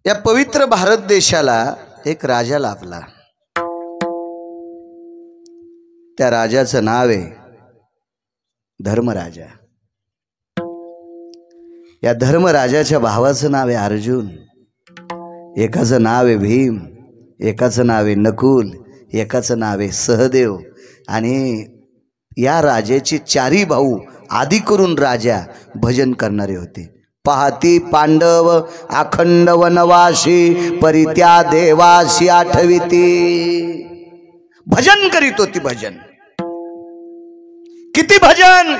या पवित्र भारत देशाला एक राजा लाभला। त्या राजाचं नाव आहे धर्मराजा। या धर्मराजाच्या भावाचं नाव आहे अर्जुन, एकाचं नाव आहे भीम, एकाचं नाव आहे नकुल, एकाचं नाव आहे सहदेव। आणि या राजाचे चारी भाऊ आदि करून राजा भजन करणारे होते। पाहती पांडव अखंड वनवासी, परित्या देवासी आठविती। भजन करीत होती, भजन। किती भजन!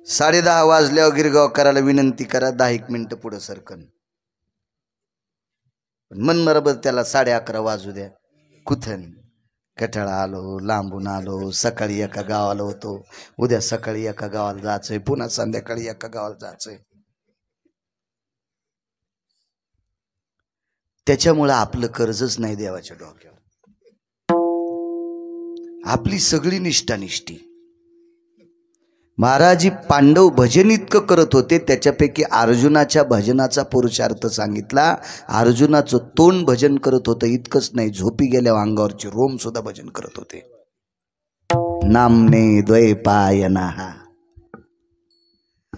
10:30 वाजल्यावर गिरगावकराला विनंती करा 10 मिनिटं पुढे सरकन। मन बरोबर त्याला 11:30 वाजू द्या। कुठन कटाळा आलो, लांबून आलो, सकाळी एका गावाला होतो, उद्या सकाळी एका गावाला जायचंय, पुन्हा संध्याकाळी एका गावाला जायचंय। त्याच्यामुळे आपलं कर्जच नाही देवाच्या डोक्यावर। आपली सगळी निष्ठानिष्ठी। महाराजी पांडव भजन इतकं करत होते, त्याच्यापैकी अर्जुनाच्या भजनाचा पुरुषार्थ सांगितला। अर्जुनाचं तोंड भजन करत होतं, इतकंच नाही, झोपी गेल्या अंगावरची रोम सुद्धा भजन करत होते। नामने द्वैपायना,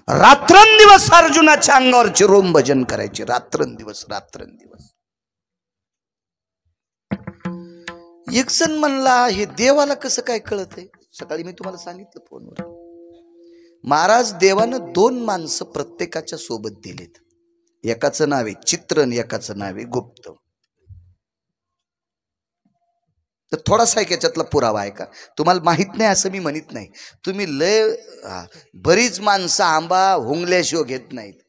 रात्रंदिवस अर्जुनाच्या अंगावरचे रोम भजन करायचे, रात्रंदिवस रात्रंदिवस। एक जण म्हणला, हे देवाला कसं काय कळतंय? सकाळी मी तुम्हाला सांगितलं फोनवर, महाराज देवानं 2 माणसं प्रत्येकाच्या सोबत दिलेत। एकाचं नाव आहे चित्र आणि एकाचं नाव आहे गुप्त। तर थोडासा एक याच्यातला पुरावा आहे का? तुम्हाला माहित नाही असं मी म्हणत नाही, तुम्ही लय बरीच माणसं आंबा हुंगल्याशिवाय घेत नाहीत।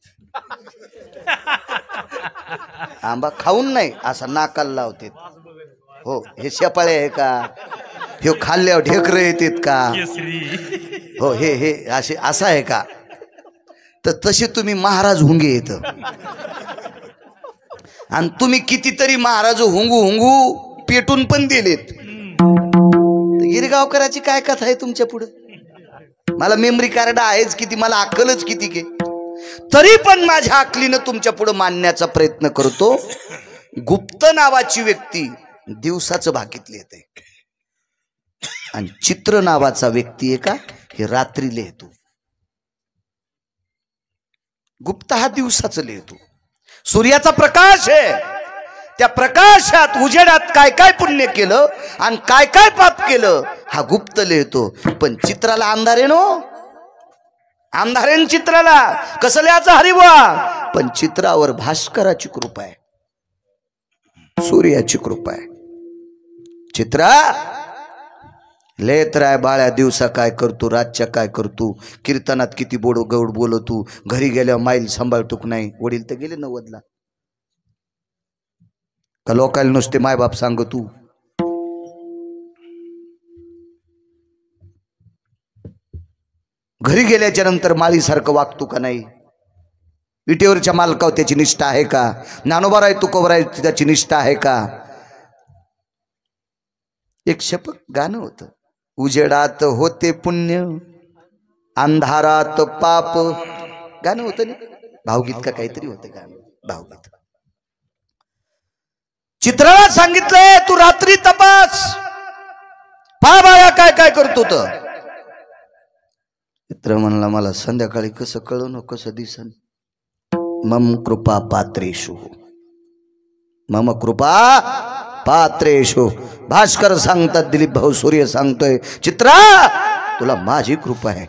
आंबा खाऊन नाही, असा नाकाला लावते। हो, हे शेपाळे आहे का? हे खाल्ल्यावर ढेकर येतात का? हो, हे असे असं आहे का? तर तसे तुम्ही महाराज हुंगे येत, आणि तुम्ही कितीतरी महाराज हुंगू हुंगू पेटून पण दिलेत। गिरगावकराची काय कथा आहे तुमच्या पुढे? मला मेमरी कार्ड आहेच किती, मला अक्कलच किती के, तरी पण माझ्या अक्कलीनं तुमच्या पुढे मांडण्याचा प्रयत्न करतो। गुप्त नावाची व्यक्ती दिवसाचं भाकीतले येते, आणि चित्र नावाचा व्यक्ती आहे का, हे रात्री लिहितो। गुप्त हा दिवसाचं लिहितो। सूर्याचा प्रकाश आहे, त्या प्रकाशात उजेडात काय काय पुण्य केलं आणि काय काय पाप केलं हा गुप्त लिहितो। पण चित्राला अंधार आहे नो, अंधार आहे चित्राला, कसं लिहायचं हरिबुवा? पण चित्रावर भास्कराची कृपा आहे, सूर्याची कृपा आहे। चित्रा लेत राय बाळ्या, दिवसा काय करतो, रातच्या काय करतो, कीर्तनात किती बोड गौड बोलतो, घरी गेल्यावर माईल सांभाळतोक नाही। वडील तर गेले 90ला, का लोकायला नुसते मायबाप सांगतो? घरी गेल्याच्या नंतर माळीसारखं वागतो का नाही? विटेवरच्या मालकावर त्याची निष्ठा आहे का? ज्ञानोबाराय तुकोबराय त्याची निष्ठा आहे का? एक शपथ गाणं होतं, उजेडात होते पुण्य, अंधारात पाप, गाणं होतं ना, भावगीत का काहीतरी होतं गाणं, भावगीत। चित्राला सांगितलंय तू रात्री तपास, पहा बाया काय काय करतो। तर चित्र म्हणला, मला संध्याकाळी कसं कळून, कसं दिसन? मम कृपा पात्रेषु, मम कृपा पात्रेषु। भास्कर सांगतात, दिलीप भाऊ सूर्य सांगतोय, चित्रा तुला माझी कृपा आहे,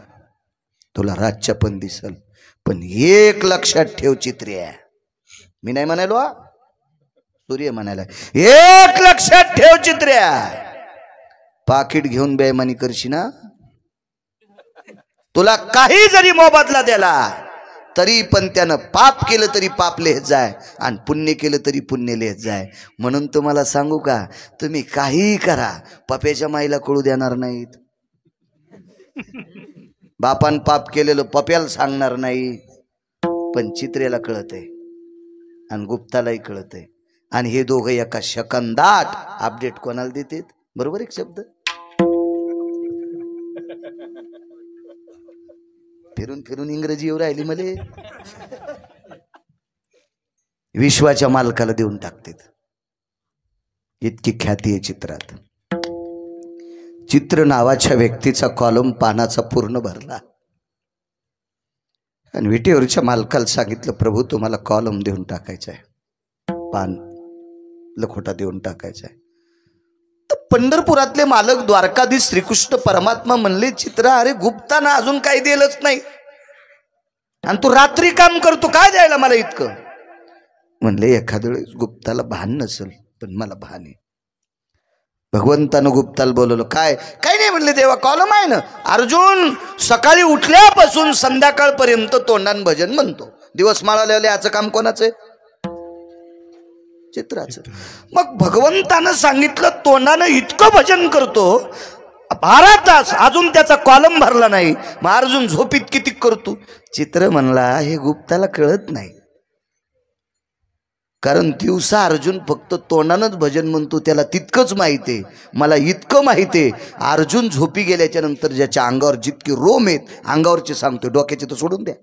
तुला रातच्या पण दिसल। पण एक लक्षात ठेव चित्र्या, मी नाही म्हणालो, सूर्य म्हणाला, एक लक्षात ठेव चित्र्या, पाकिट घेऊन बेईमानी करशी ना, तुला काही जरी मोबदला दिला तरी पण त्यानं पाप केलं तरी पाप लिहत जाय, आणि पुण्य केलं तरी पुण्य लिहत जाय। म्हणून तुम्हाला सांगू का, तुम्ही काही करा, पप्याच्या माईला कळू देणार नाहीत। बापान पाप केलेलं पप्याला सांगणार नाही, पण चित्रेला कळतंय आणि गुप्तालाही कळतंय, आणि हे दोघं एका शकंदाट अपडेट कोणाला देतात? बरोबर एक शब्द फिरून फिरून इंग्रजी येऊ राहिली मले. विश्वाच्या मालकाला देऊन टाकतात. इतकी ख्याती आहे चित्रात. चित्र नावाच्या व्यक्तीचा कॉलम पानाचा पूर्ण भरला आणि विटेवरच्या मालकाला सांगितलं, प्रभू तुम्हाला कॉलम देऊन टाकायचा आहे, पान लखोटा देऊन टाकायचा आहे. तर पंढरपुरातले मालक द्वारकाधीश श्रीकृष्ण परमात्मा म्हणले, चित्र अरे गुप्ताना अजून काही दिलंच नाही आणि तू रात्री काम करतो, काय द्यायला मला इतकं. म्हणले एखाद्या वेळेस गुप्ताला भान नसेल, पण मला भान आहे. भगवंतानं गुप्ताला बोलवलं, काय काही नाही म्हणले, देवा कॉलम आहे ना. अर्जुन सकाळी उठल्यापासून संध्याकाळपर्यंत तोंडान भजन म्हणतो. दिवस माळाले याचं काम कोणाचं आहे? चित्राचं. मग भगवंतानं सांगितलं तोंडानं इतकं भजन करतो 12 तास, अजून त्याचा कॉलम भरला नाही. मग अर्जुन झोपीत किती करतो? चित्र म्हणला हे गुप्ताला कळत नाही, कारण दिवसा अर्जुन फक्त तोंडानंच भजन म्हणतो, त्याला तितकंच माहिती आहे. मला इतकं माहिती आहे, अर्जुन झोपी गेल्याच्या नंतर ज्याच्या अंगावर जितके रोम आहेत, अंगावरचे सांगतो, डोक्याचे तर सोडून द्या,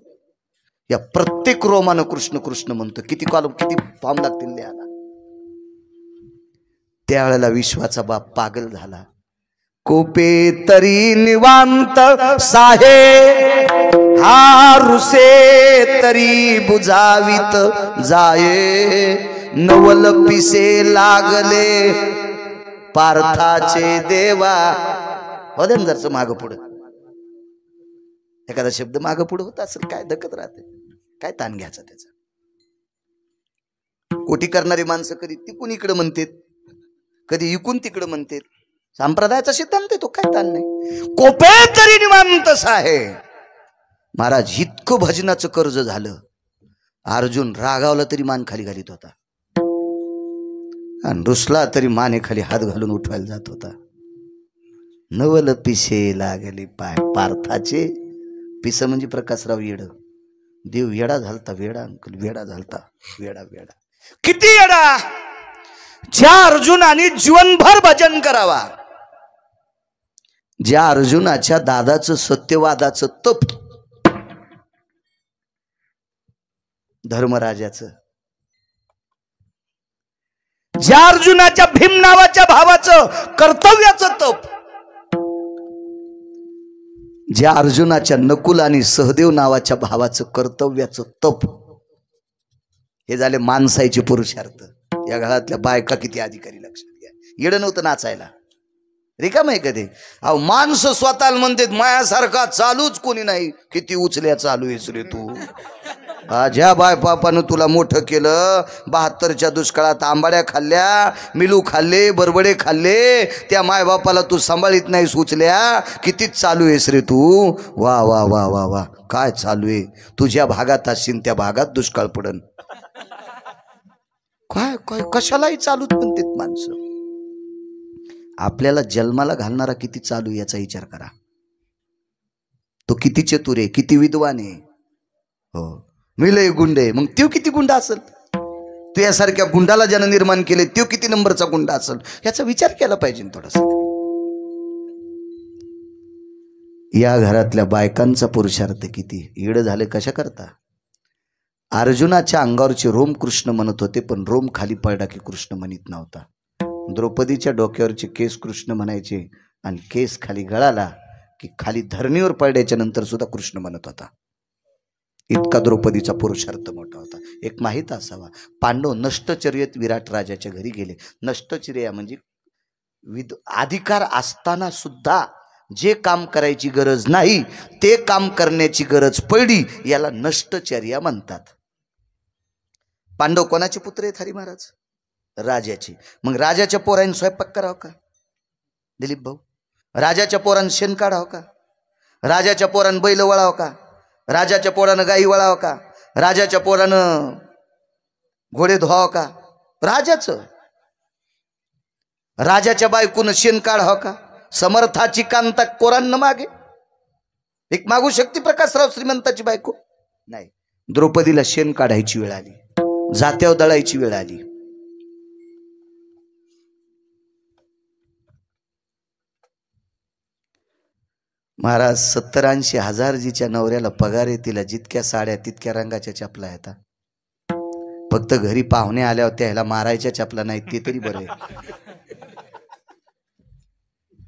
या प्रत्येक रोमानं कृष्ण कृष्ण म्हणतो. किती कॉलम किती फॉर्म लागतील लिहायला. त्यावेळेला विश्वाचा बाप पागल झाला. कोपे तरी निवांत साहे, हारुसे तरी बुजावित जाये, नवल पिसे लागले पार्थाचे देवा. हो दे जरचं मागं पुढं, एखादा शब्द मागं पुढं होत असेल, काय धकत राहते, काय ताण घ्यायचा त्याचा. कोटी करणारी माणसं कधी तिकून इकडं म्हणतात, कधी इकून तिकडं म्हणतात. संप्रदायाचा सिद्धांत आहे तो, काय ताण नाही. कोपे तरी निवांत साहे. महाराज इतकं भजनाचं कर्ज झालं, अर्जुन रागावला तरी मान खाली घालीत होता आणि रुसला तरी माने खाली हात घालून उठवायला जात होता. नवल पिसे लागले पाय पार्थाचे. पिस म्हणजे प्रकाशराव येड. देव येडा झालता, वेडा अंकल वेडा झालता, वेडा वेडा. किती येडा. ज्या अर्जुनाने जीवनभर भजन करावा, ज्या अर्जुनाच्या दादाचं सत्यवादाचं तप, धर्मराजाचं, ज्या अर्जुनाच्या भीम नावाच्या भावाचं कर्तव्याचं तप, ज्या अर्जुनाच्या नकुल आणि सहदेव नावाच्या भावाचं कर्तव्याचं तप, हे झाले माणसाचे पुरुषार्थ. या घरातल्या बायका किती अधिकारी लक्षात घ्या. येडं नव्हतं नाचायला, रिकाम आहे कधी. अहो माणसं स्वतःला म्हणतात मायासारखा चालूच कोणी नाही. किती उचल्या चालू आहेस रे तू. ज्या बाय बापानं तुला मोठं केलं, 72च्या दुष्काळात आंबाड्या खाल्ल्या, मिलू खाल्ले, बरबडे खाल्ले, त्या मायबापाला तू सांभाळीत नाहीस उचल्या. कितीच चालू आहेस रे तू. वा वा वा वा वा, काय चालू आहे. तुझ्या भागात असशील त्या भागात दुष्काळ पडन. काय काय कशालाही चालूच म्हणतात माणसं. आपल्याला जन्माला घालणारा किती चालू याचा विचार करा. तो किती चतुर आहे, किती विद्वान आहे. हो मी लय गुंड आहे, मग तो किती गुंड असेल. तू यासारख्या गुंडाला ज्यानं निर्माण केले तो किती नंबरचा गुंडा असेल, याचा विचार केला पाहिजे थोडासा. या घरातल्या बायकांचा पुरुषार्थ किती. येडं झाले कशा करता. अर्जुनाच्या अंगावरचे रोम कृष्ण म्हणत होते, पण रोम खाली पडला की कृष्ण म्हणत नव्हता. द्रौपदीच्या डोक्यावरचे केस कृष्ण म्हणायचे आणि केस खाली गळाला की खाली धरणीवर पडल्याच्या नंतर सुद्धा कृष्ण म्हणत होता. इतका द्रौपदीचा पुरुषार्थ मोठा होता. एक माहीत असावा, पांडव नष्टचर्येत विराट राजाच्या घरी गेले. नष्टचर्या म्हणजे अधिकार असताना सुद्धा जे काम करायची गरज नाही ते काम करण्याची गरज पडली, याला नष्टचर्या म्हणतात. पांडव कोणाचे पुत्र आहेत हरी महाराज? राजाचे. मग राजाच्या पोरांनी स्वयंपाक करावं का दिलीप भाऊ? राजाच्या पोरांनी शेण काढावं का? राजाच्या पोरानं बैल वळावं का? राजाच्या पोरानं गाई वळावं का? राजाच्या पोरानं घोडे धुवावं का? राजाचं. राजाच्या बायकोनं शेण काढावं का? समर्थाची कांता कोरांना मागे. एक मागू शकते प्रकाशराव श्रीमंताची बायको? नाही. द्रौपदीला शेण काढायची वेळ आली, जात्यावर दळायची वेळ आली. महाराज 70-80 हजार जिच्या नवऱ्याला पगार आहे तिला जितक्या साड्या तितक्या रंगाच्या चपला येतात. फक्त घरी पाहुणे आल्यावर त्याला मारायच्या चपला नाही, ते तरी बरं आहे.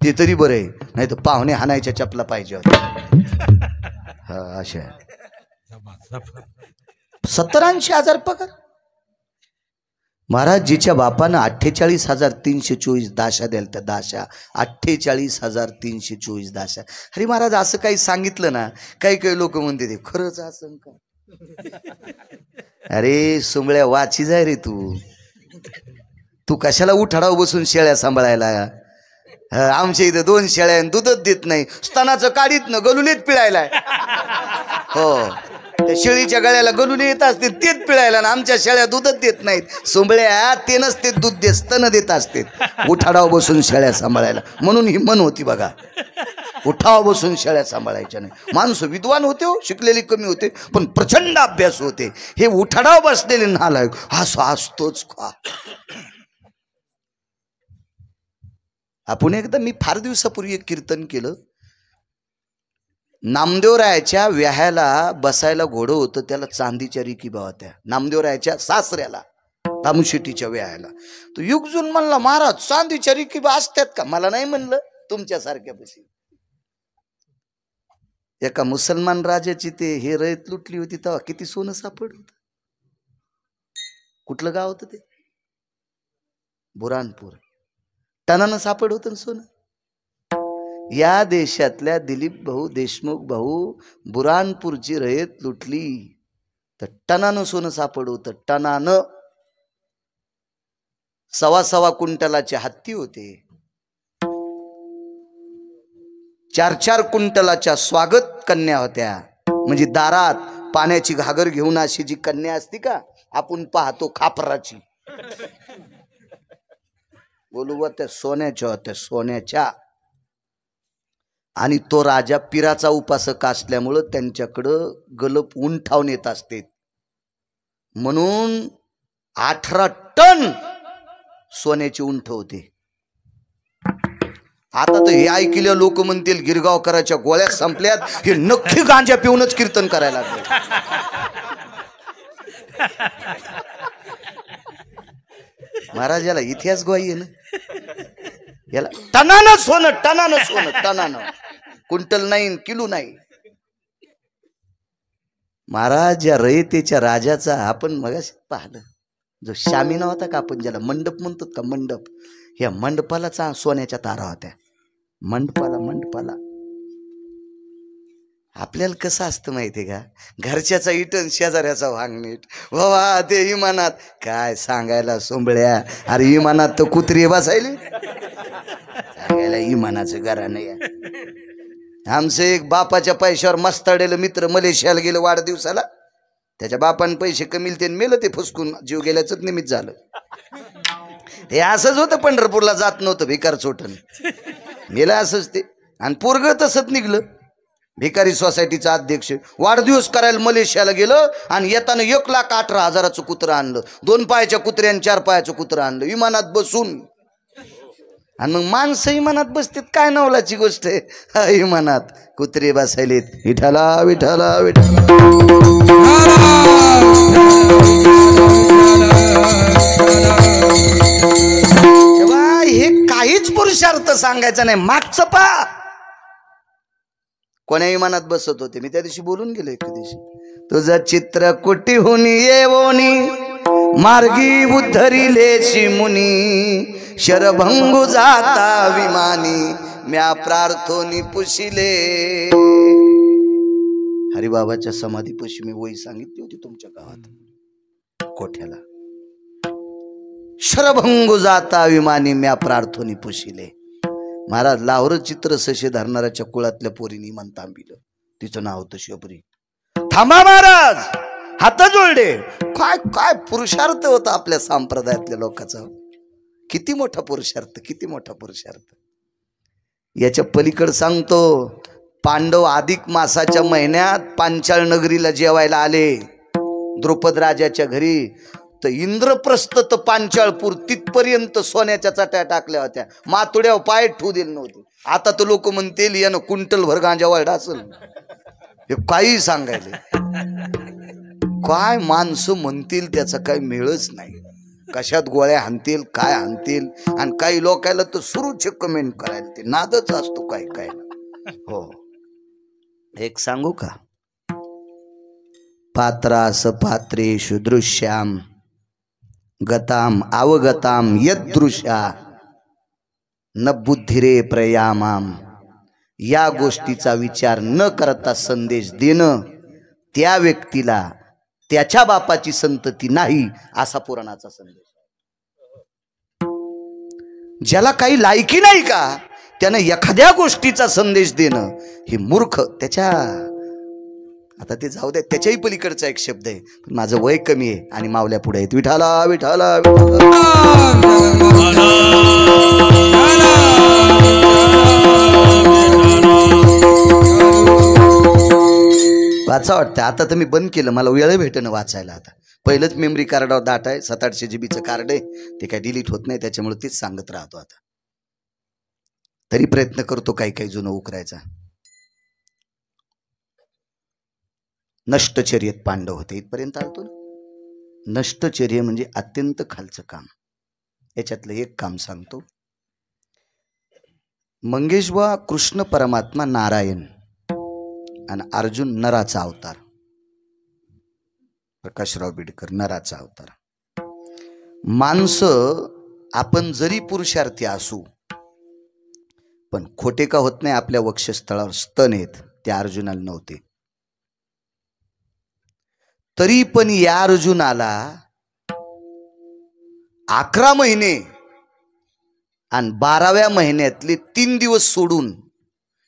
ते तरी बरं आहे, नाही तर पाहुणे हाणायच्या चपला पाहिजे होत्या. हा अशा 70-80 हजार पगार. महाराज जिच्या बापानं 48,324 दाशा द्याल त्या दाशा 48,324 दाशा. अरे महाराज असं काही सांगितलं ना, काही काही लोक म्हणते ते खरंच असं का? अरे सुंबळ्या वाची जाय रे तू कशाला उठाडाव बसून शेळ्या सांभाळायला. आमच्या इथं 2 शेळ्या दूधच देत नाही, स्तनाचं काढीत न गलुलीत पिळायलाय. हो त्या शेळीच्या गळ्याला गलुली येत असते तेच पिळायला, ना आमच्या शेळ्या दूधच देत नाहीत. सोंबळ्या ते नसते दूध देत, स्तन देत असते. उठाडाव बसून शेळ्या सांभाळायला, म्हणून ही मन होती बघा, उठाव बसून शेळ्या सांभाळायच्या नाही. माणसं विद्वान होते हो, शिकलेली कमी होते, पण प्रचंड अभ्यास होते. हे उठाडाव बसलेले नालायक असतोच का. आपण एकदा मी फार दिवसापूर्वी एक कीर्तन केलं. नामदेवरायाच्या व्याह्याला बसायला घोडं होतं, त्याला चांदीच्या रिकीबा होत्या. नामदेवरायाच्या सासऱ्याला रामशेट्टीच्या व्याह्याला तो युगजून म्हणला, महाराज चांदीच्या रिकीबा असतात का? मला नाही म्हणलं, तुमच्यासारख्या बसी. एका मुसलमान राजाची ते हे रयत लुटली होती तेव्हा किती सोनं सापड होत. कुठलं गाव होतं ते? बुरानपूर. टनानं सापड होतं सोनं. या देशातल्या दिलीप भाऊ देशमुख भाऊ बुरानपूरची रयत लुटली तर टनानं सोनं सापड होतं. टनानं 1.25 क्विंटलाचे हत्ती होते. 4-4 क्विंटलाच्या स्वागत कन्या होत्या. म्हणजे दारात पाण्याची घागर घेऊन अशी जी कन्या असती का आपण पाहतो खापराची, बोलू त्या सोन्याच्या होत्या, सोन्याच्या. आणि तो राजा पिराचा उपासक असल्यामुळं त्यांच्याकडं गलप उंठावून येत असते, म्हणून 18 टन सोन्याची उंठ होते. आता तर हे ऐकल्या लोक म्हणतील गिरगावकरांच्या गोळ्या संपल्यात, हे नक्की गांजा पिऊनच कीर्तन करायला लागले. महाराज याला इतिहास ग्वाही आहे ना, याला टनानं सोनं, टनानं सोनं, टनानं, क्विंटल नाही किलो नाही. महाराज या रयतेच्या राजाचा आपण मगाशी पाहिलं, जो शामिना होता का आपण ज्याला मंडप म्हणतो का, मंडप, ह्या मंडपाला सोन्याच्या तारा होत्या. मंडपाला आपल्याला कसं असतं माहितीये का, घरच्याचा इटन शेजाऱ्याचा वांगणीट. बाबा ते इमानात काय सांगायला सोंबळ्या, अरे इमानात तर कुत्री बसायली, सांगायला इमानाचं घरा नाही. आमचं एक बापाच्या पैशावर मस्ताडेलं मित्र मलेशियाला गेलं वाढदिवसाला, त्याच्या बापाने पैसे कमील ते मेलं, ते फुसकून जीव गेल्याच निमित्त झालं. हे असंच होतं, पंढरपूरला जात नव्हतं भिकार चोटन, मेलं असंच ते. आणि पोरग तसंच निघलं, भिकारी सोसायटीचा अध्यक्ष वाढदिवस करायला मलेशियाला गेलं आणि येताना 1,18,000चं कुत्रं आणलं. 2 पायाच्या कुत्र्याने 4 पायाचं कुत्रं आणलं विमानात बसून. आणि मग माणसं विमानात बसतात, काय नवलाची गोष्ट आहे. विमानात कुत्रे बसायलेत, विठाला विठाला विठाला. तेव्हा हे काहीच पुरुषार्थ सांगायचा नाही, मागचं पा. कोण्या विमानात बसत होते, मी त्या दिवशी बोलून गेलो एका दिवशी, तुझं चित्र कुटीहून येवोनी मार्गी उद्धरिले मुनी, शरभंगू जाता विमानी म्या प्रार्थोनी पुशिले. हरिबाबाच्या समाधीपाशी मी वही सांगितली होती तुमच्या गावात कोठ्याला, शरभंगू जाता विमानी म्या प्रार्थोनी पुशिले. महाराज लाहोर चित्र सशे धरणाऱ्याच्या कुळातल्या पोरीनी मन तांबिलं, तिचं नाव होतं शबरी. थांबा महाराज, हात जोडले. काय काय पुरुषार्थ होता आपल्या संप्रदायातल्या लोकांचा, किती मोठा पुरुषार्थ, किती मोठा पुरुषार्थ. याच्या पलीकडे सांगतो, पांडव अधिक मासाच्या महिन्यात पांचाळ नगरीला जेवायला आले द्रुपद राजाच्या घरी. तर इंद्रप्रस्थ तर पांचाळपूर तिथपर्यंत सोन्याच्या चट्या टाकल्या होत्या, मातुड्यावर पाय ठेवू दिले नव्हते. आता तर लोक म्हणतील यानं क्विंटल भर गांजा वाढा असेल, हे काही सांगायले काय माणसं म्हणतील त्याचा काही मेळच नाही. कशात गोळ्या हाणतील काय हाणतील, आणि काही लोकायला तर सुरूच कमेंट करायला ते नादच असतो काय काय. हो एक सांगू का, पात्रास पात्रेषु दृश्याम गताम अवगताम यदृश्या न बुद्धिरे प्रयामाम. या गोष्टीचा विचार न करता संदेश देणं त्या व्यक्तीला त्याच्या बापाची संतती नाही असा पुराणाचा संदेश. ज्याला काही लायकी नाही का त्यानं एखाद्या गोष्टीचा संदेश देणं हे मूर्ख. त्याच्या आता ते जाऊ द्या, त्याच्याही पलीकडचा एक शब्द आहे, पण माझं वय कमी आहे आणि मावल्या पुढे आहेत. विठाला विठाला वाचा वाटतं. आता तर मी बंद केलं, मला वेळ भेटेना वाचायला. आता पहिलंच मेमरी कार्डावर डाटा आहे, 700-800 GB कार्ड आहे, ते काय डिलीट होत नाही, त्याच्यामुळे तेच सांगत राहतो. आता तरी प्रयत्न करतो काही काही जुनं उकरायचा. नष्टचर्येत पांडव होते, इथपर्यंत आलतो. नष्टचर्य म्हणजे अत्यंत खालचं काम. याच्यातलं एक काम सांगतो. मंगेशबा कृष्ण परमात्मा नारायण आणि अर्जुन नराचा अवतार. प्रकाशराव बिडकर नराचा अवतार. माणसं आपण जरी पुरुषार्थी असू पण खोटे का होत नाही. आपल्या वक्षस्थळावर स्तन आहेत, ते अर्जुनाला नव्हते. तरी पण या अर्जुनाला 11 महिने आणि 12व्या महिन्यातले 3 दिवस सोडून,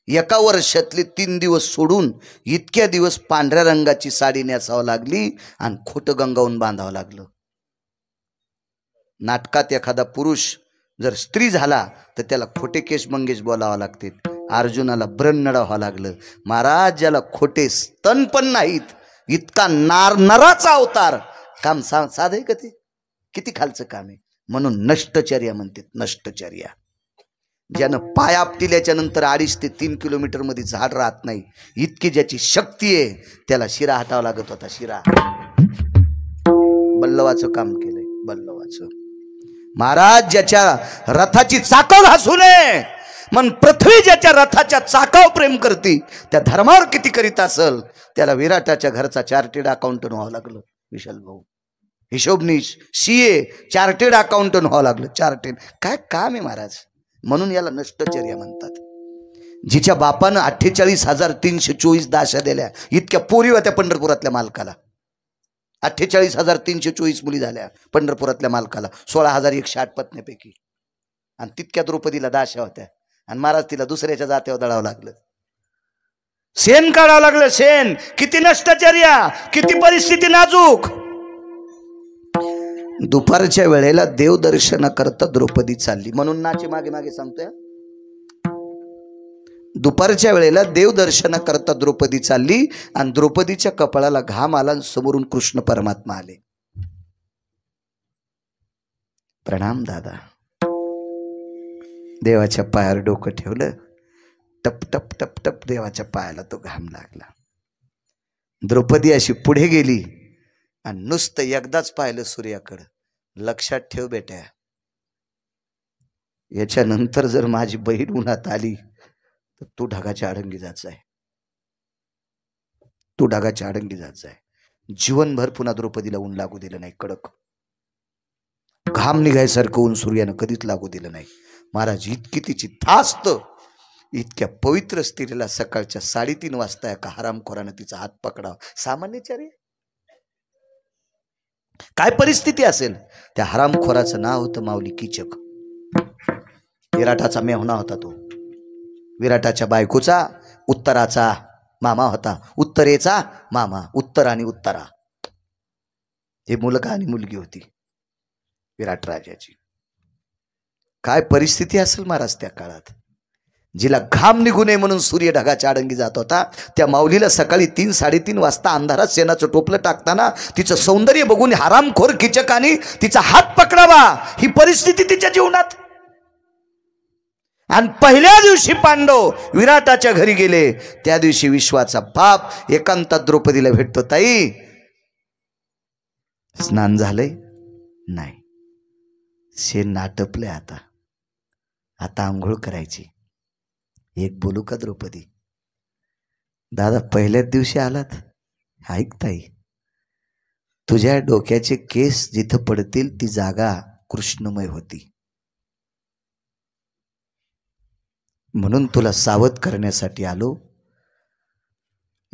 एका वर्षातले 3 दिवस सोडून इतक्या दिवस पांढऱ्या रंगाची साडी नेसावं लागली आणि खोटं गंगावून बांधावं लागलं. नाटकात एखादा पुरुष जर स्त्री झाला तर त्याला खोटे केस मंगेश बोलावं लागते. अर्जुनाला ब्रण नडावं लागलं. महाराज ज्याला खोटे स्तन पण नाहीत इतका नराचा अवतार, काम साधे का ते? किती खालचं काम आहे. म्हणून नष्टचर्या म्हणतात. नष्टचर्या ज्यानं पाय आपटिल्याच्या नंतर 2.5 ते 3 किलोमीटर मध्ये झाड राहत नाही इतकी ज्याची शक्ती आहे त्याला शिरा हटावा लागत होता. शिरा बल्लवाचं काम केलंय. बल्लवाचं महाराज ज्याच्या रथाची चाकं घासू नये मन पृथ्वी ज्याच्या रथाच्या चाकावर प्रेम करती त्या धर्मावर किती करीत असल. त्याला विराटाच्या घरचा चार्टेड अकाउंटंट व्हावं लागलं. विशाल भाऊ हिशोबनीश CA चार्टेड अकाउंटंट व्हावं लागलं. चार्टेड काय काम आहे महाराज. म्हणून याला नष्टचर्या म्हणतात. जिच्या बापानं 48,324 दाशा दिल्या इतक्या पोरी होत्या पंढरपुरातल्या मालकाला. 48,324 मुली झाल्या पंढरपुरातल्या मालकाला, 16,108 पत्न्यापैकी. आणि तितक्या द्रौपदीला दाशा होत्या आणि महाराज तिला दुसऱ्याच्या जात्यावर दळावं लागलं. शेण काढावं लागलं. शेण. किती नष्टचर्या, किती परिस्थिती नाजूक. दुपारच्या वेळेला देवदर्शन करता द्रौपदी चालली. म्हणून नाचे मागे मागे सांगतोय. दुपारच्या वेळेला देवदर्शन करता द्रौपदी चालली आणि द्रौपदीच्या कपाळाला घाम आला आणि समोरून कृष्ण परमात्मा आले. प्रणाम दादा. देवाच्या पायावर डोकं ठेवलं. टप टप टप टप देवाच्या पायाला तो घाम लागला. द्रौपदी अशी पुढे गेली आणि नुसतं एकदाच पाहिलं सूर्याकडं. लक्षात ठेव बेट्या, याच्यानंतर जर माझी बहीण उन्हात आली तर तू ढगाच्या आडंगी जात आहे. तू ढगाच्या आडंगी जात आहे. जीवनभर पुन्हा द्रौपदीला ऊन लागू दिलं नाही. कडक घाम निघायसारखं ऊन सूर्यानं कधीच लागू दिलं नाही. महाराज इतकी तिची धास्त. इतक्या पवित्र स्त्रीला सकाळच्या 3:30 वाजता एका हरामखोरानं तिचा हात पकडावा सामान्यचार्य. काय परिस्थिती असेल. त्या हरामखोराचं नाव होतं माऊली कीचक. विराटाचा मेहुणा होता तो. विराटाच्या बायकोचा उत्तराचा मामा होता. उत्तरेचा मामा. उत्तर आणि उत्तरा हे मुलगा आणि मुलगी होती विराट राजाची. काय परिस्थिती असेल महाराज त्या काळात. जिला घाम निघू नये म्हणून सूर्य ढगाच्या आडंगी जात होता त्या माऊलीला सकाळी 3-3:30 वाजता अंधारात शेणाचं टोपलं टाकताना तिचं सौंदर्य बघून हरामखोर कीचकाने तिचा हात पकडावा ही परिस्थिती तिच्या जीवनात. आणि पहिल्या दिवशी पांडव विराटाच्या घरी गेले, त्या दिवशी विश्वाचा बाप एकांतात द्रौपदीला भेटतो. ताई, स्नान झालंय? नाही. शेण नाटपले, आता आंघोळ करायची. एक बोलू का द्रौपदी? दादा, पहिल्याच दिवशी आलात? ऐक ताई, तुझ्या डोक्याचे केस जिथं पडतील ती जागा कृष्णमय होती, म्हणून तुला सावध करण्यासाठी आलो.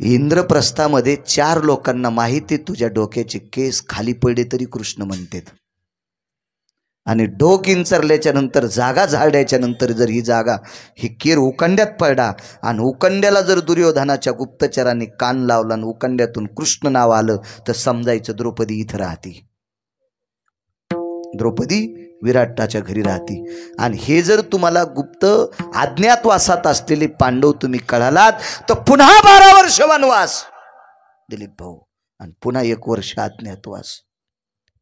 इंद्रप्रस्थामध्ये 4 लोकांना माहिती तुझ्या डोक्याचे केस खाली पडले तरी कृष्ण म्हणतात, आणि डोक इंचरल्याच्या नंतर, जागा झाडायच्या नंतर जर ही जागा, ही केर उकंड्यात पडला आणि उकंड्याला जर दुर्योधनाच्या गुप्तचरांनी कान लावला आणि उकंड्यातून कृष्ण नाव आलं, तर समजायचं द्रौपदी इथं राहती, द्रौपदी विराटाच्या घरी राहती. आणि हे जर तुम्हाला गुप्त अज्ञातवासात असलेले पांडव तुम्ही कळालात, तर पुन्हा 12 वर्ष वनवास दिलीप भाऊ, आणि पुन्हा 1 वर्ष अज्ञातवास.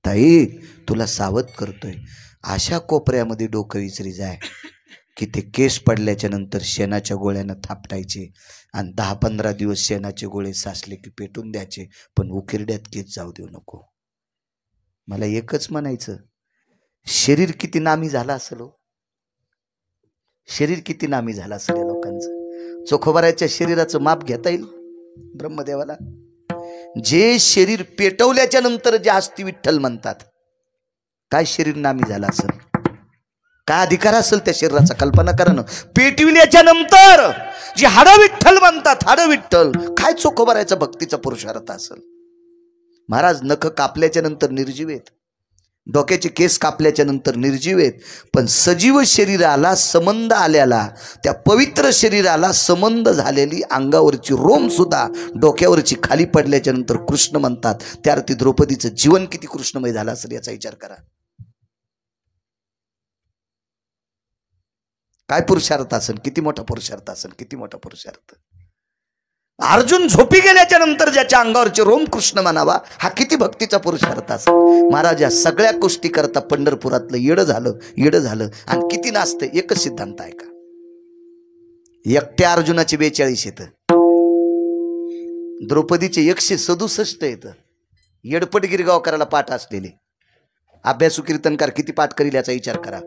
ताई, तुला सावध करतोय, अशा कोपऱ्यामध्ये डोकं विसरी जाय की ते केस पडल्याच्या नंतर शेणाच्या गोळ्यानं थापटायचे आणि 10-15 दिवस शेणाचे गोळे साचले की पेटून द्यायचे, पण उकिरड्यात केस जाऊ देऊ नको. मला एकच म्हणायचं, शरीर किती नामी झाला असेल, शरीर किती नामी झाला असेल या लोकांचं. चोखोबाराच्या शरीराचं माप घेता येईल ब्रह्मदेवाला? जे शरीर पेटवल्याच्या नंतर जे अस्ति विठ्ठल म्हणतात, काय शरीर नामी झालं असेल, काय अधिकार असेल त्या शरीराचा, कल्पना करा ना. पेटविल्याच्या नंतर जे हाडं विठ्ठल म्हणतात, हाडं विठ्ठल, काय चोखोबाराच्या भक्तीचा पुरुषार्थ असेल. महाराज, नख कापल्याच्या नंतर निर्जीव आहेत, डोक्याचे केस कापल्याच्या नंतर निर्जीव आहेत, पण सजीव शरीराला संबंध आल्याला, त्या पवित्र शरीराला संबंध झालेली अंगावरची रोम सुद्धा डोक्यावरची खाली पडल्याच्या नंतर कृष्ण म्हणतात. त्या अर्थी द्रौपदीचं जीवन किती कृष्णमय झालं असेल याचा विचार करा. काय पुरुषार्थ असेल, किती मोठा पुरुषार्थ असेल, किती मोठा पुरुषार्थ. अर्जुन झोपी गेल्याच्या नंतर ज्याच्या अंगावरचे रोम कृष्ण म्हणावा, हा किती भक्तीचा पुरुषार्थ असेल. महाराज, या सगळ्या गोष्टी करता पंढरपुरातलं येडं झालं आणि किती नाचतं. एकच सिद्धांत आहे का, एकट्या अर्जुनाचे 42 येतं, द्रौपदीचे 167 येतं. येडपट गिरगावकराला पाठ असलेले अभ्यासू कीर्तनकार किती पाठ करील याचा विचार करा.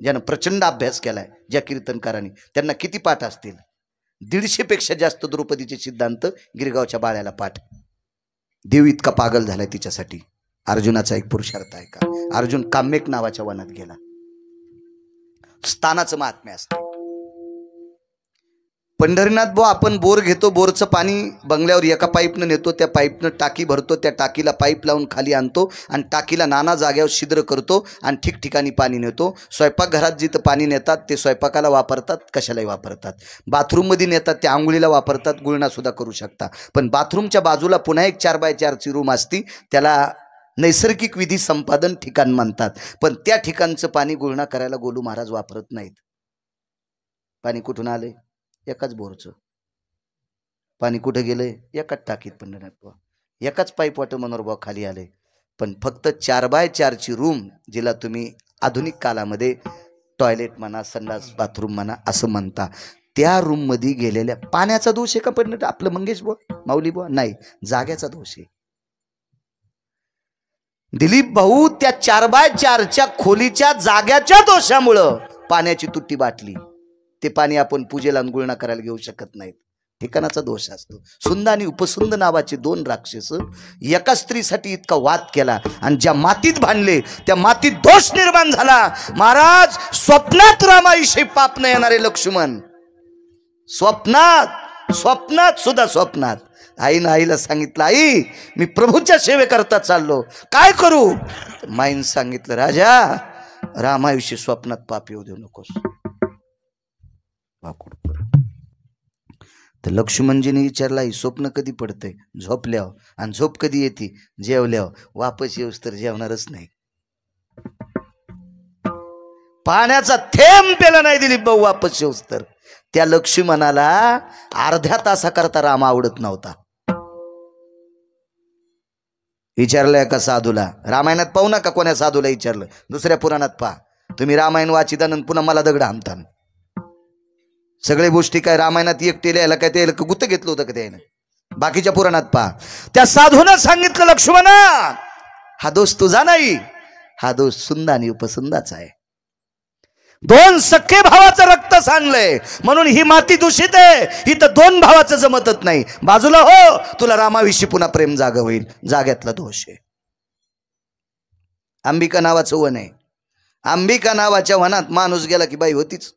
ज्यानं प्रचंड अभ्यास केलाय, ज्या कीर्तनकारांनी, त्यांना किती पाठ असतील. 150 पेक्षा जास्त द्रौपदीचे सिद्धांत गिरगावच्या बाळ्याला पाठ. देव इतका पागल झालाय तिच्यासाठी. अर्जुनाचा एक पुरुषार्थ आहे का? अर्जुन काम्यक नावाच्या वनात गेला. स्थानाचं महात्म्य असते. पंढरीनाथ भाऊ, आपण बोर घेतो, बोरचं पाणी बंगल्यावर एका पाईपनं नेतो, त्या पाईपनं टाकी भरतो, त्या टाकीला पाईप लावून खाली आणतो आणि टाकीला नाना जाग्यावर छिद्र करतो आणि ठिकठिकाणी पाणी नेतो. स्वयंपाकघरात जिथं पाणी नेतात ते स्वयंपाकाला वापरतात, कशालाही वापरतात. बाथरूममध्ये नेतात ते आंघोळीला वापरतात, गुळणा सुद्धा करू शकता. पण बाथरूमच्या बाजूला पुन्हा एक 4x4ची रूम असती, त्याला नैसर्गिक विधी संपादन ठिकाण म्हणतात. पण त्या ठिकाणचं पाणी गुळणा करायला गोलू महाराज वापरत नाहीत. पाणी कुठून आले? एकाच बोरचं पाणी. कुठे गेलंय? एकाच टाकीत. पंढरनाथ, एकाच पाईप वाट मनोहरभाऊ खाली आले. पण फक्त 4x4ची रूम, जिला तुम्ही आधुनिक कालामध्ये टॉयलेट म्हणा, संडास बाथरूम म्हणा असं म्हणता, त्या रूम मध्ये गेलेल्या पाण्याचा दोष आहे का पण आपलं मंगेश बुवा, माऊली बुवा? नाही, जाग्याचा दोष आहे. दिलीप भाऊ, त्या 4x4च्या खोलीच्या जाग्याच्या दोषामुळं पाण्याची तुट्टी बाटली. ते पाणी आपण पूजेला गुळणा करायला घेऊ शकत नाहीत. ठिकाणाचा दोष असतो. सुंद आणि उपसुंद नावाचे 2 राक्षस एका स्त्रीसाठी इतका वाद केला आणि ज्या मातीत भांडले त्या मातीत दोष निर्माण झाला. महाराज, स्वप्नात रामाविषयी पाप न येणारे लक्ष्मण, स्वप्नात सुद्धा स्वप्नात आईनं आईला सांगितलं, आई मी प्रभूच्या सेवेकरता चाललो, काय करू? माईन सांगितलं, राजा रामाविषयी स्वप्नात पाप येऊ देऊ नकोस. तर लक्ष्मणजीने विचारला, ही स्वप्न कधी पडतंय? झोपल्यावर. आणि झोप कधी येते? जेवल्यावर. वापस येऊस तर जेवणारच नाही. पाण्याचा थेंब पेला नाही दिलीप भाऊ वापस येऊस तर. त्या लक्ष्मणाला अर्ध्या तासाकरता राम आवडत नव्हता. विचारलं एका साधूला, रामायणात पाहू नका कोण्या साधूला विचारलं, दुसऱ्या पुराणात पहा. तुम्ही रामायण वाचिता पुन्हा मला दगड आणता. सगळे गोष्टी काय रामायणात एकटेले यायला काय ते गुत्त घेतलं होतं का त्यानं? बाकीच्या पुराणात पहा, त्या साधूनं सांगितलं लक्ष्मणा हा दोष तुझा नाही, हा दोष सुंदा आणि उपसुंदाचा आहे. दोन सख्खे भावाचं रक्त सांडलंय म्हणून ही माती दूषित आहे. इथं दोन भावाचं जमतच नाही. बाजूला हो, तुला रामाविषयी पुन्हा प्रेम जाग होईल. जाग्यातला दोष आहे. अंबिका नावाचं वन आहे. अंबिका नावाच्या वनात माणूस गेला की बाई होतीच.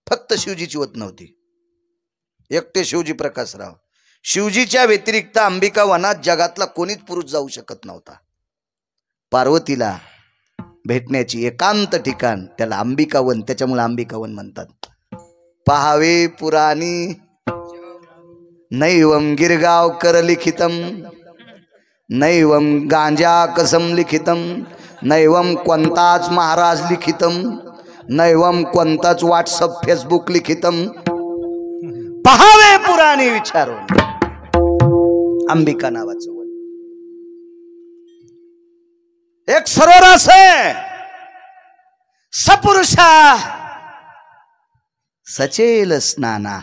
फक्त शिवजीची वत नव्हती. एकटे शिवजी प्रकाशराव. शिवजीच्या व्यतिरिक्त अंबिका वनात जगातला कोणीच पुरुष जाऊ शकत नव्हता. पार्वतीला भेटण्याची एकांत ठिकाण, त्याला अंबिका वन, त्याच्यामुळे अंबिका वन म्हणतात. पहावे पुराणी नैवम गिरगावकर लिखितम, नैवम गांजा कसम लिखितम, नैवम कोणताच महाराज लिखितम, नैवम कोणताच व्हॉट्सअप फेसबुक लिखितम. पहावे पुराणी विचारून अंबिका नावाचं वन. एक सरोवर असे सपुरुषा सचेल स्नाना.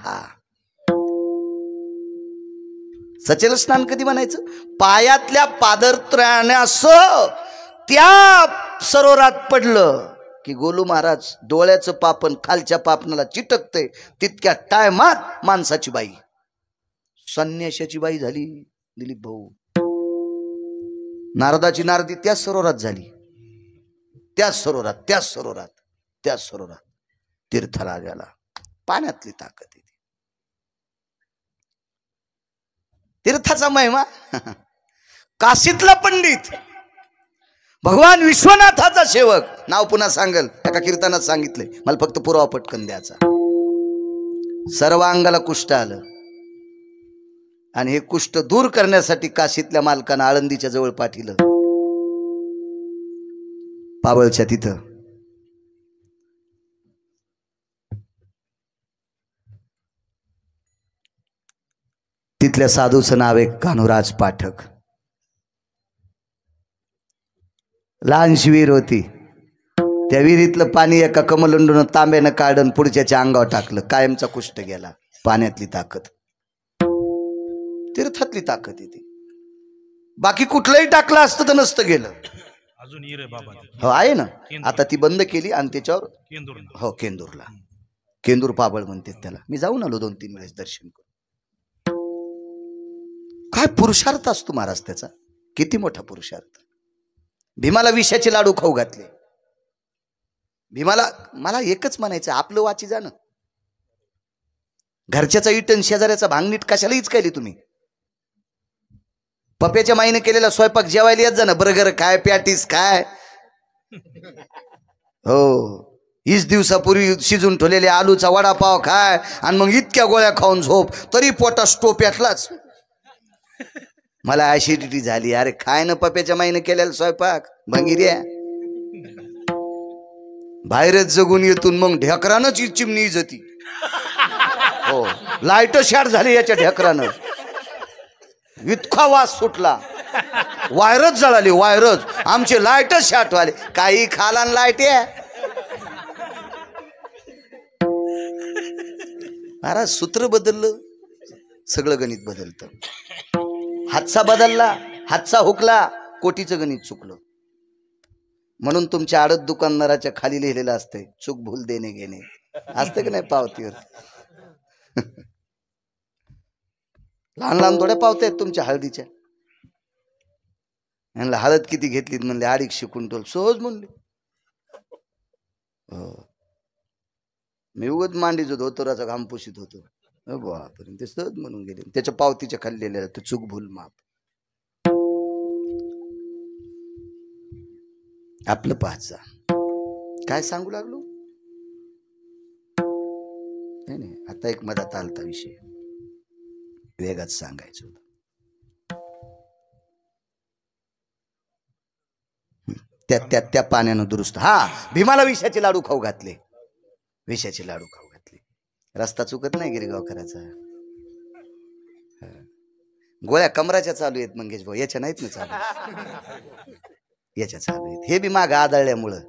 सचेल स्नान कधी म्हणायचं? पायातल्या पादत्राण्यास त्या सरोवरात पडलं की गोलू महाराज डोळ्याचं पापण खालच्या पापणाला चिटकते. तितक्या टायमात माणसाची बाई, संन्याशाची बाई झाली दिलीप भाऊ. नारदाची नारदी त्याच सरोवरात झाली. त्याच सरोवरात तीर्थाला गेला. पाण्यातली ताकद आहे तीर्थाचा महिमा. काशीतला पंडित, भगवान विश्वनाथाचा सेवक. नाव पुन्हा सांगल, एका कीर्तनात सांगितलंय, मला फक्त पुरावा पटकन द्यायचा. सर्व अंगाला कुष्ठ आलं आणि हे कुष्ठ दूर करण्यासाठी काशीतल्या मालकानं आळंदीच्या जवळ पाठिलं. पावळच्या तिथं तिथल्या साधूचं नाव आहे कान्होराज पाठक. लहानशी विहीर होती. त्या विहिरीतलं पाणी एका कमलंडून तांब्यानं काढून पुढच्याच्या अंगावर टाकलं. कायमचा कुष्ठ गेला. पाण्यातली ताकद, तीर्थातली ताकद येते. बाकी कुठलंही टाकलं असतं तर नसतं गेलं. अजून हो आहे ना. आता ती बंद केली आणि त्याच्यावर हो केंदूरला, केंदूर पाबळ म्हणते त्याला. मी जाऊन आलो 2-3 वेळेस दर्शन करून. काय पुरुषार्थ असतो महाराज त्याचा, किती मोठा पुरुषार्थ. भीमाला विषाचे लाडू खाऊ घातले. भीमाला, मला एकच म्हणायचं, आपलं वाची जाणं. घरच्याचा इटन शेजाऱ्याचा भांगनीट कशाला हिचकायली तुम्ही? पप्याच्या माईने केलेला स्वयंपाक जेवायला येत जा ना. बर्गर काय, पॅटीस काय. हो, 20 दिवसापूर्वी शिजून ठेवलेले आलूचा वडापाव खाय आणि मग इतक्या गोळ्या खाऊन झोप, तरी पोटा स्टोप यातलाच. मला ऍसिडिटी झाली. अरे खाय ना पप्याच्या माईने केलेला स्वयंपाक, भंगिऱ्या. बाहेरच जगून येतून मग ढेकरानच चिमणी इजती. हो, लाईट शॉर्ट झाली याच्या ढेकरानं. इतका वास सुटला, वायरच जळाली. वायरच आमचे लाईटच शॉर्ट वाले. काही खाला लाईट आहे महाराज. सूत्र बदललं, सगळं गणित बदलतं. हातचा बदलला, हातचा हुकला, कोटीचं गणित चुकलं. म्हणून तुमच्या आडत दुकानदाराच्या खाली लिहिलेलं असतंय, चूक भूल देणे घेणे. असतं की नाही पावतीवर? लहान लहान थोड्या पावत्या आहेत तुमच्या हळदीच्या. यांना हळद किती घेतलीत म्हणले? 250 क्विंटल. सहज म्हणले. मी उगत मांडीच होतो, तोराचा घाम पुशीत होतो. बापरे, ते सहज म्हणून गेले. त्याच्या पावतीच्या खाल्लेल्या चूक भूल माप. आपलं पाहायचा. काय सांगू लागलो? नाही, आता एक मधात आलता विषय, वेगात सांगायचं होतं. त्या पाण्यानं दुरुस्त. हा, भीमाला विषाचे लाडू खाऊ घातले. विषाचे लाडू खाऊ घातले. रस्ता चुकत नाही गिरगावकराचा. गोळ्या कमराच्या चालू आहेत मंगेश भाऊ, याच्या नाहीत ना चालू. याच्या चालू आहेत. हे बी माग आदळल्यामुळं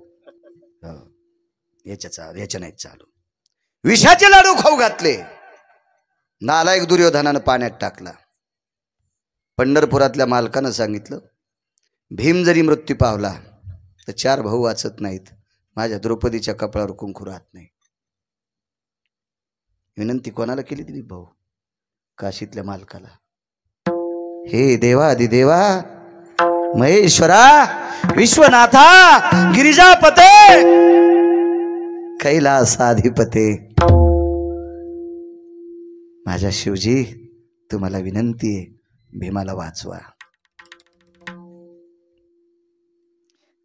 याच्या नाहीत चालू. विषाचे लाडू खाऊ घातले. नालायक दुर्योधनानं पाण्यात टाकला. पंढरपुरातल्या मालकानं सांगितलं, भीम जरी मृत्यू पावला तर 4 भाऊ वाचत नाहीत, माझ्या द्रौपदीच्या कपाळावर कुंकू राहत नाही. विनंती कोणाला केली दिलीप भाऊ? काशीतल्या मालकाला. हे देवा अधिदेवा महेश्वरा विश्वनाथा गिरिजापते कैलासाधिपते, माझ्या शिवजी तुम्हाला विनंती आहे, भीमाला वाचवा.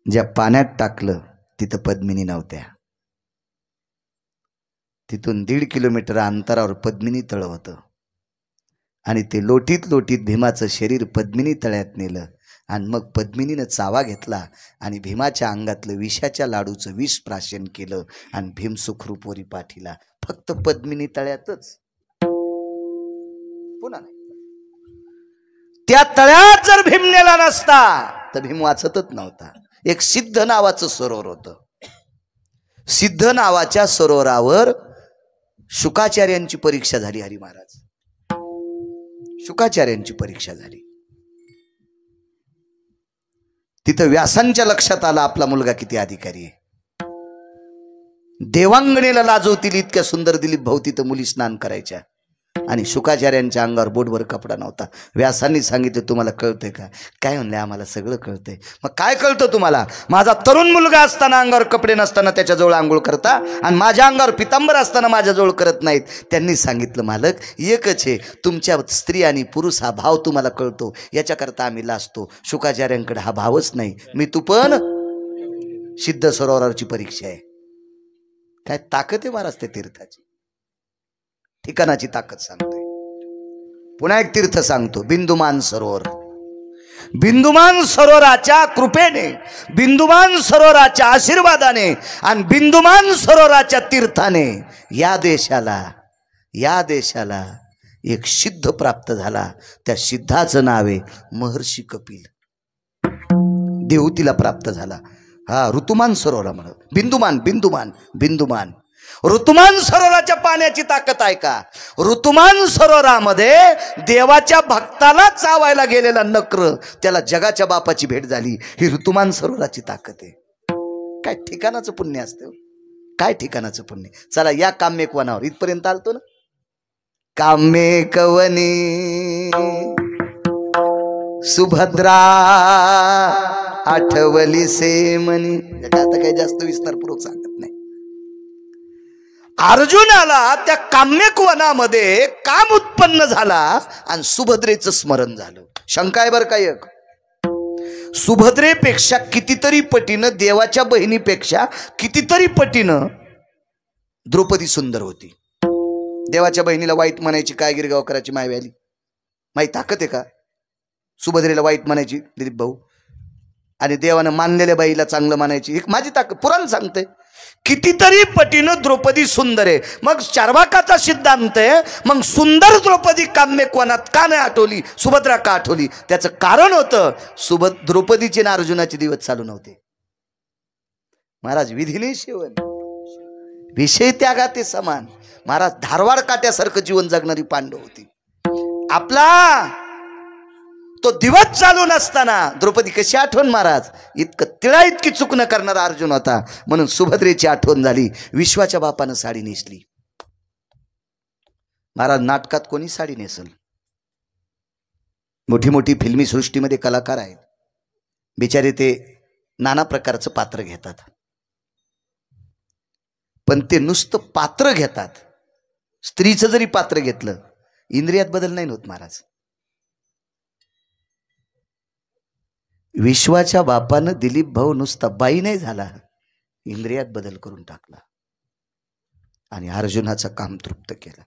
ज्या पाण्यात टाकलं तिथं पद्मिनी नव्हत्या. तिथून 1.5 किलोमीटर अंतरावर पद्मिनी तळ होतं आणि ते लोटीत लोटीत भीमाचं शरीर पद्मिनी तळ्यात नेलं आणि मग पद्मिनीनं चावा घेतला आणि भीमाच्या अंगातलं विषाच्या लाडूचं विष प्राशन केलं आणि भीम सुखरूपवरी पाठीला. फक्त पद्मिनी तळ्यातच, पुन्हा नाही. त्या तळ्यात जर भीम नेला नसता तर भीम वाचतच नव्हता. एक सिद्ध नावाचं सरोवर होतं. सिद्ध नावाच्या सरोवरावर शुकाचार्यांची परीक्षा झाली. हरी महाराज शुकाचार्यांची परीक्षा झाली. तिथं व्यासांच्या लक्षात आला आपला मुलगा किती अधिकारी आहे. देवांगणीला लाजवतील इतक्या सुंदर दिलीप भाऊ तिथं मुली स्नान करायच्या आणि शुकाचार्यांच्या अंगावर बोटभर कपडा नव्हता. व्यासांनी सांगितलं, तुम्हाला कळतंय का? काय म्हणले, आम्हाला सगळं कळतंय. मग काय कळतं तुम्हाला? माझा तरुण मुलगा असताना अंगावर कपडे नसताना त्याच्याजवळ आंघोळ करता आणि माझ्या अंगावर पितांबर असताना माझ्याजवळ करत नाहीत. त्यांनी सांगितलं, मालक एकच आहे, तुमच्या स्त्री आणि पुरुष हा भाव तुम्हाला कळतो, याच्याकरता आम्ही लाजतो. शुकाचार्यांकडे हा भावच नाही. मी तू पण सिद्ध सरोवराची परीक्षा आहे. काय ताकद आहे महाराज त्या तीर्थाची, ठिकाणाची ताकद सांगतोय. पुन्हा एक तीर्थ सांगतो, बिंदुमान सरोवर. बिंदुमान सरोवराच्या कृपेने, बिंदुमान सरोवराच्या आशीर्वादाने आणि बिंदुमान सरोवराच्या तीर्थाने या देशाला एक सिद्ध प्राप्त झाला. त्या सिद्धाचं नाव आहे महर्षी कपिल. देवतीला प्राप्त झाला. हा ऋतुमान सरोवर म्हणा. बिंदुमान ऋतुमान सरोवराच्या पाण्याची ताकद आहे का? ऋतुमान सरोवरामध्ये देवाच्या भक्ताला चावायला गेलेला नक्र, त्याला जगाच्या बापाची भेट झाली. ही ऋतुमान सरोवराची ताकद आहे. काय ठिकाणाचं पुण्य असतं, काय ठिकाणाचं पुण्य. चला या काम्यक वनावर इथपर्यंत आलतो ना. काम्यक वनी सुभद्रा आठवली से मनी. आता काही जास्त विस्तारपूर्वक सांगत नाही. अर्जुनाला त्या काम्यक वनामध्ये काम उत्पन्न झाला आणि सुभद्रेचं स्मरण झालं. शंका आहे बरं का एक, सुभद्रेपेक्षा कितीतरी पटीनं, देवाच्या बहिणीपेक्षा कितीतरी पटीनं द्रौपदी सुंदर होती. देवाच्या बहिणीला वाईट म्हणायची काय गिरगावकराची माय आली, माही ताकद आहे का? सुभद्रेला वाईट म्हणायची दिलीप भाऊ, आणि देवानं मानलेल्या बाईला चांगलं म्हणायची. एक माझी ताकद पुराण सांगते. कितीतरी पटीनं द्रौपदी सुंदर आहे. मग चार्वाकाचा सिद्धांत आहे, मग सुंदर द्रौपदी काम्यक वनात का नाही आठवली, सुभद्रा का आठवली? त्याचं कारण होतं द्रौपदीचे ना अर्जुनाचे दिवस चालू नव्हते. महाराज विधीने शेवण, विषय त्यागाते समान. महाराज धारवाड काट्यासारखं जीवन जगणारी पांडव होती. आपला तो दिवस चालू नसताना द्रौपदी कशी आठवण महाराज? इतकं तिळा इतकी चूक न करणारा अर्जुन होता, म्हणून सुभद्रेची आठवण झाली. विश्वाच्या बापानं साडी नेसली. महाराज नाटकात कोणी साडी नेसल? मोठी मोठी फिल्मी सृष्टीमध्ये कलाकार आहेत, बिचारे ते नाना प्रकारचं पात्र घेतात, पण ते नुसतं पात्र घेतात. स्त्रीचं जरी पात्र घेतलं, इंद्रियात बदल नाही होत महाराज. विश्वाच्या बापानं दिलीप भाऊ नुसता बाई नाही झाला, इंद्रियात बदल करून टाकला आणि अर्जुनाचं काम तृप्त केलं.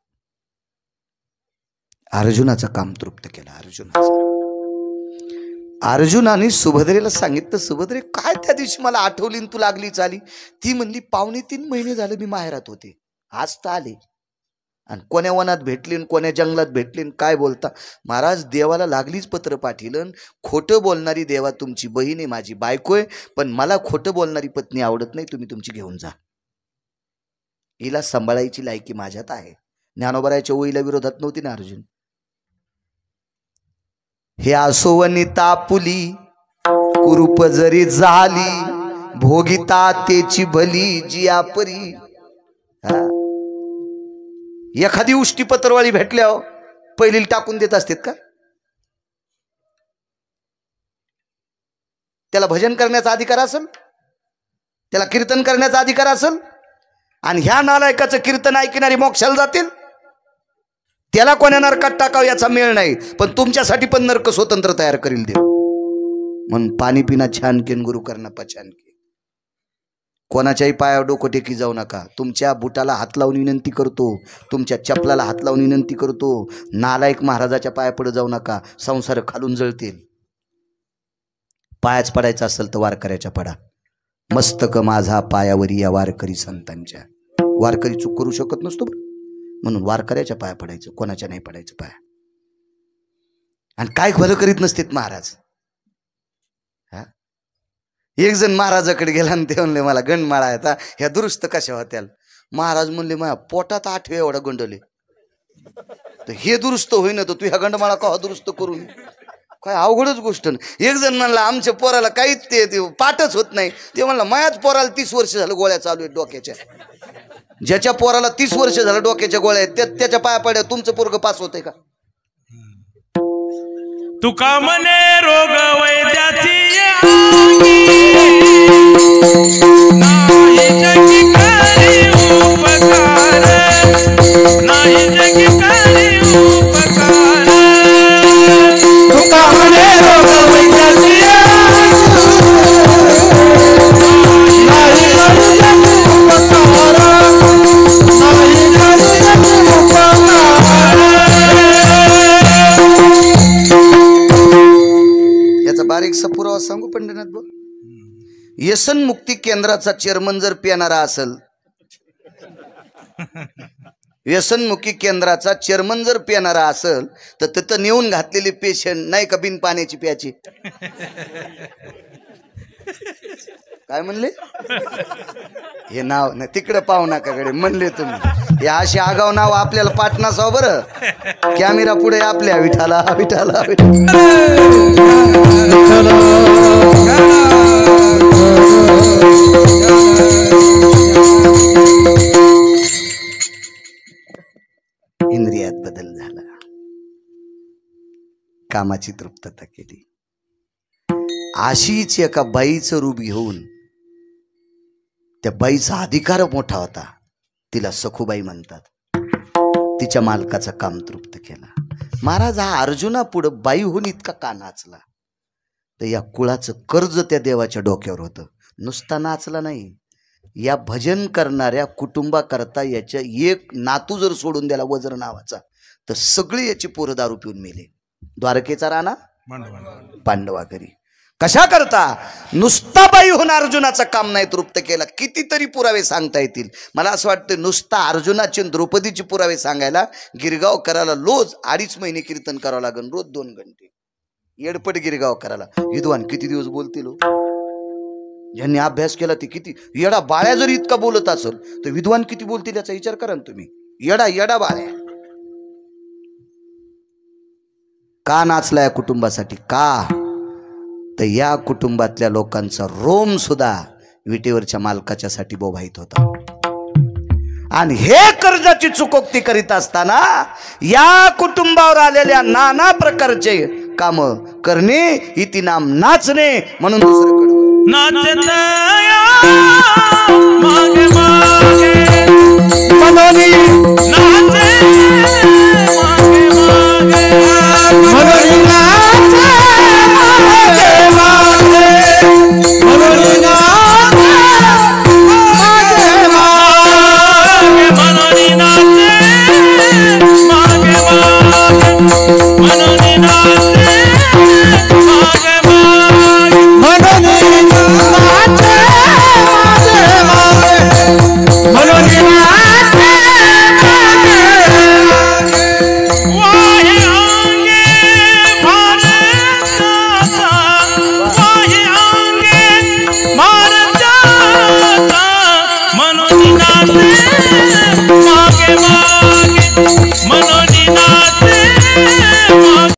अर्जुनाने सुभद्रेला सांगितलं, सुभद्रे काय त्या दिवशी मला आठवली तू लागली चाली? ती म्हणली 2.5 महिने झाले मी माहेरात होते, आज तर आले. आणि कोण्या वनात भेटली, कोण्या जंगलात भेटली, काय बोलता महाराज? देवाला लागलीच पत्र पाठिलं. खोटं बोलणारी देवा तुमची बहीण आहे, माझी बायको आहे, पण मला खोटं बोलणारी पत्नी आवडत नाही, तुम्ही तुमची घेऊन जा. हिला सांभाळायची लायकी माझ्यात आहे. ज्ञानोबराच्या ओळीला विरोधात नव्हती ना अर्जुन. हे असोवनी तापुली कुरूप जरी झाली भोगिता तेची भली जिया परी. एखादी उष्टी पत्रवाळी भेटल्यावर पहिली टाकून देत असतात का? त्याला भजन करण्याचा अधिकार असेल, त्याला कीर्तन करण्याचा अधिकार असेल. आणि ह्या नालायकाचं कीर्तन ऐकणारी मोक्षाला जातील. त्याला कोण्या नरकात टाकाव याचा मेळ नाही, पण तुमच्यासाठी पण नरक स्वतंत्र तयार करील देव. म्हणून पाणी पिना छान केन गुरु करणं पछान के. कोणाच्याही पायावर डोकं टेकी जाऊ नका. तुमच्या बुटाला हात लावून विनंती करतो, तुमच्या चपलाला हात लावून विनंती करतो, नालायक महाराजाच्या पाया पुढे जाऊ नका. संसार खालून जळतील. पायाच पडायचा असेल तर वारकऱ्याच्या पडा. मस्तक माझा पायावरी या वारकरी संतांच्या. वारकरी चूक करू शकत नसतो, म्हणून वारकऱ्याच्या पाया पडायचं, कोणाच्या नाही पडायचं पाया. आणि काय खरं करीत नसतेत महाराज. एक जण महाराजाकडे गेला आणि ते म्हणले मला गंडमाळा येता ह्या दुरुस्त कशा होत्या. महाराज म्हणले माझ्या पोटात 8 वेळा एवढा गंडले तर हे दुरुस्त होईना तर तू ह्या गंडमाळा का दुरुस्त करून. काय अवघडच गोष्ट. एक जण म्हणला आमच्या पोराला काहीच ते पाठच होत नाही. ते म्हणला मायाच पोराला 30 वर्ष झालं गोळ्या चालू आहेत डोक्याच्या. ज्याच्या पोराला 30 वर्ष झालं डोक्याच्या गोळ्या आहेत त्याच्या पाया पड्या तुमचं पोरग पास होतंय का? तुका म्हणे रोग वैद्याची नाही जगी करी उपकार, नाही जगी करी उपकार. तुका म्हणे रोग वैद्याची नाही जगी उपकार, नाही जगी उपकार. याचा बारीकसा पुरावा सांगू पंढरनाथ भाऊ. व्यसन मुक्ती केंद्राचा चेअरमन जर पिणारा असेल, व्यसनमुक्ती केंद्राचा चेअरमन जर पिणारा असेल तर तिथं नेऊन घातलेली पेशंट नाही का बिन पाण्याची प्याची. काय म्हणले हे नाव नाही तिकडे पाहू नकाकडे म्हणले तुम्ही. या अशी आगाव नाव आपल्याला पाठ नसावं बरं. कॅमेरा पुढे आपल्या विठाला विठाला इंद्रियात बदल झाला, कामाची तृप्तता केली. अशीच एका बाईचं रूप घेऊन, त्या बाईचा अधिकार मोठा होता, तिला सखुबाई म्हणतात, तिच्या मालकाचं काम तृप्त केला. महाराज हा अर्जुना पुढं बाई होऊन इतका का नाचला तर या कुळाचं कर्ज त्या देवाच्या डोक्यावर होतं. नुसता नाचला नाही, या भजन करणाऱ्या कुटुंबाकरता याच्या एक नातू जर सोडून द्याला वज्र नावाचा तर सगळे याची पोरं दारू पिऊन मेले. द्वारकेचा राणा पांडवा घरी कशा करता नुसता बाई होऊन अर्जुनाचं काम नाही तृप्त केला. कितीतरी पुरावे सांगता येतील. मला असं वाटतं नुसता अर्जुनाचे द्रौपदीचे पुरावे सांगायला गिरगाव करायला रोज 2.5 महिने कीर्तन करावं लागेल, रोज 2 घंटे. येडपट गिरगाव करायला विद्वान किती दिवस बोलतील. ज्यांनी अभ्यास केला ते किती. येडा बाळ्या जर इतका बोलत असेल तर विद्वान किती बोलतील याचा विचार करा ना तुम्ही. येडा येडा बाळ्या का नाचला या कुटुंबासाठी? का तर या कुटुंबातल्या लोकांचा रोम सुद्धा विटेवरच्या मालकाच्या साठी बोभाईत होता. आणि हे कर्जाची चुकवती करीत असताना या कुटुंबावर आलेल्या नाना प्रकारचे काम करणे इति नाम नाचणे. म्हणून दुसरं नाचत मागे मागे मनोनी नाचे मागे मागे मनोनी नाचे मागे मागे मनोनी नाचे मागे मागे मनोनी नाचे मागे मागे मनोनी नाचे